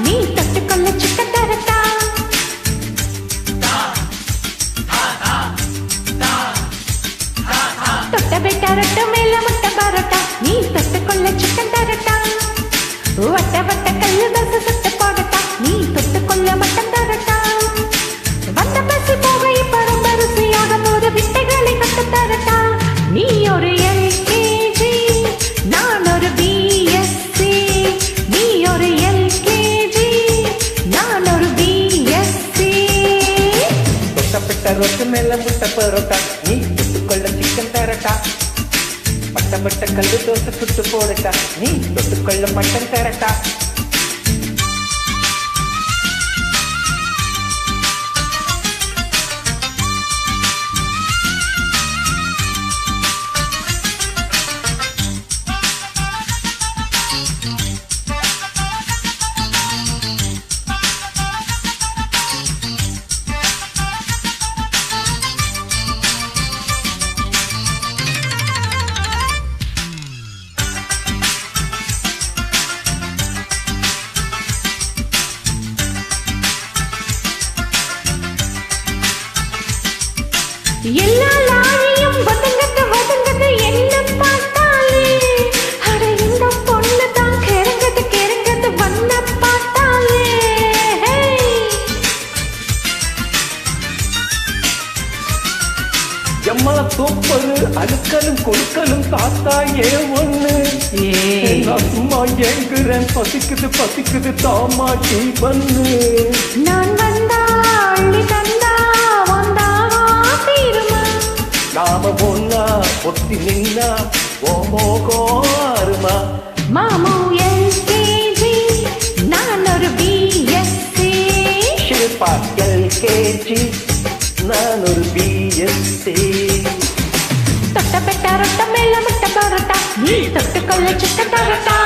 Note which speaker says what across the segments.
Speaker 1: நீ தொட்டுக்கொள்ள சிக்கன் தரட்டா தொட்ட பெட்டா ரொட்ட மேல முட்டை பரோட்டா நீ தொட்டுக்கொள்ள சிக்கன் தரட்டா வட்ட வட்ட கல்லு தோசை சுட்டு போடட்டா நீ தொட்டுக்கொள்ள மட்டன் தரட்டா வந்த பசி போக இப்ப ரொம்ப ருசியாக போது விட்டைகளை கட்டு தரட்டா நீ ஒரு எல்கேஜி நான் ஒரு பிஎஸ்சி நீ ஒரு எல்கேஜி நான் ஒரு பிஎஸ்சி
Speaker 2: தொட்டப்பட்ட ரொட்டு மேல முட்டை பரோட்டா நீ தொட்டுக்கொள்ள சிக்கன் தரட்டா பட்டப்பட்ட கல்லு தோசை சுட்டு போடட்டா நீ தொட்டுக்கொள்ள மட்டன் தரட்டா
Speaker 1: எல்லா லாரியும் வதங்கது என்ன பார்த்தாலே அட இந்த பொண்ணு தான் கிறங்கது வண்ண பார்த்தாலே
Speaker 2: எம்மா சூப்பரு அழுக்கலும் கொடுக்கலும் தாத்தா ஏ ஒண்ணு நான் சும்மா ஏங்குறேன் பசிக்குது தாமா டீ பண்ணு
Speaker 1: நான் வந்தா அள்ளி தந்தா வந்தா தீருமா
Speaker 2: நாம ஒன்னா ஒத்தி நின்னா ஓமோகோருமா
Speaker 1: மாமு எல்கேஜி நான் ஒரு பிஎஸ்சி
Speaker 2: ஷில்பா எல்கேஜி நான் ஒரு பிஎஸ்சி
Speaker 1: தொட்ட பெட்டா ரொட்ட மேல முட்டை பரோட்டா நீ தொட்டுக்கொள்ள சிக்கன் தரட்டா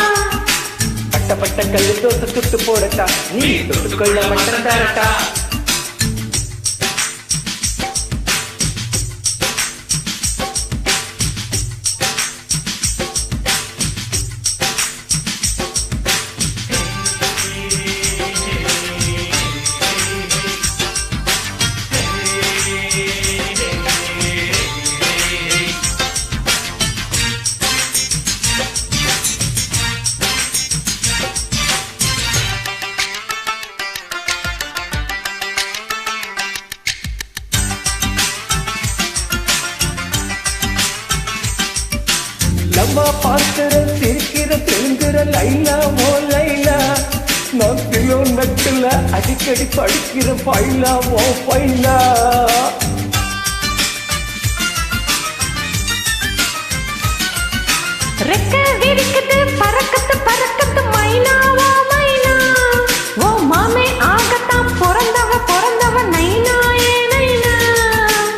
Speaker 2: பட்டப்பட்ட கல்லு தோசை சுட்டு போடட்டா நீ தொட்டுக்கொள்ள மட்டன் தரட்டா நம்ம பார்க்கிற சிரிக்கிற தெலுங்குற லைலா ஓ லைலா நான் கிலோ நட்டுல அடிக்கடி படிக்கிற பைலா ஓ பைலா
Speaker 1: ரெக்க விரிக்குது பறக்கத்து மைனாவா மைனா ஓ மாமே ஆகத்தான் பிறந்தவ நைனா ஏ நைனா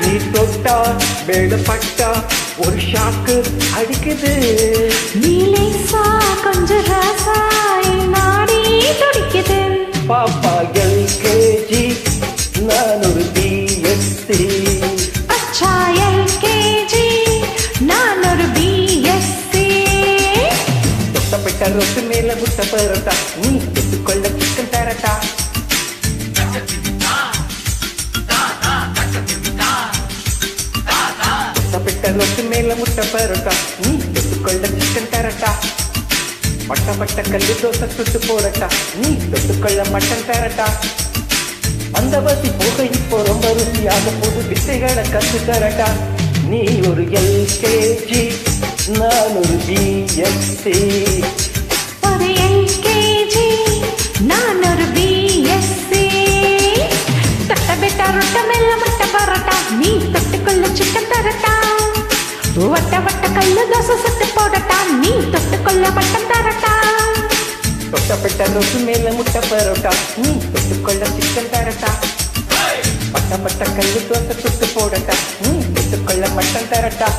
Speaker 2: நீ தொட்டா வேடப்பட்டா ஒரு ஷாக்கு அடிக்குது
Speaker 1: நீலேசா கொஞ்சம் ராசா நாடி துடிக்குது
Speaker 2: பாப்பா எல்கேஜி நான் ஒரு பிஎஸ்சி
Speaker 1: அச்சா எல்கேஜி நான் ஒரு பிஎஸ்சி
Speaker 2: தொட்டப்பட்ட ரொட்டு மேல முட்டை பரோட்டா நீ தொட்டுக்கொள்ள சிக்கன் தரட்டா தொட்டப்பட்ட ரொட்டு மேல முட்டை பரோட்டா நீ தொட்டுக்கொள்ள சிக்கன் தரட்டா பட்டப்பட்ட கல்லு தோசை சுட்டு போடட்டா நீ தொட்டுக்கொள்ள மட்டன் தரட்டா அந்த பசி போக இப்போ ரொம்ப ருசியாக போது வித்தைகளை கத்து தரட்டா நீ ஒரு எல்கேஜி நான் ஒரு பிஎஸ்சி
Speaker 1: ஒரு எல்கேஜி நான் ஒரு பிஎஸ்சி தொட்ட பெட்டா ரொட்ட மேல முட்டை பரோட்டா நீ தொட்டுக்கொள்ள சிக்கன் தரட்டா வட்ட வட்ட கல்லு தோசை சுட்டு போடட்டா நீ தொட்டுக்கொள்ள மட்டன் தரட்டா
Speaker 2: தொட்டப்பட்ட ரொட்டு மேல முட்டை பரோட்டா நீ தொட்டுக்கொள்ள சிக்கன் தரட்டா பட்டப்பட்ட கல்லு தோசை சுட்டு போடட்டா நீ தொட்டுக்கொள்ள மட்டன் தரட்டா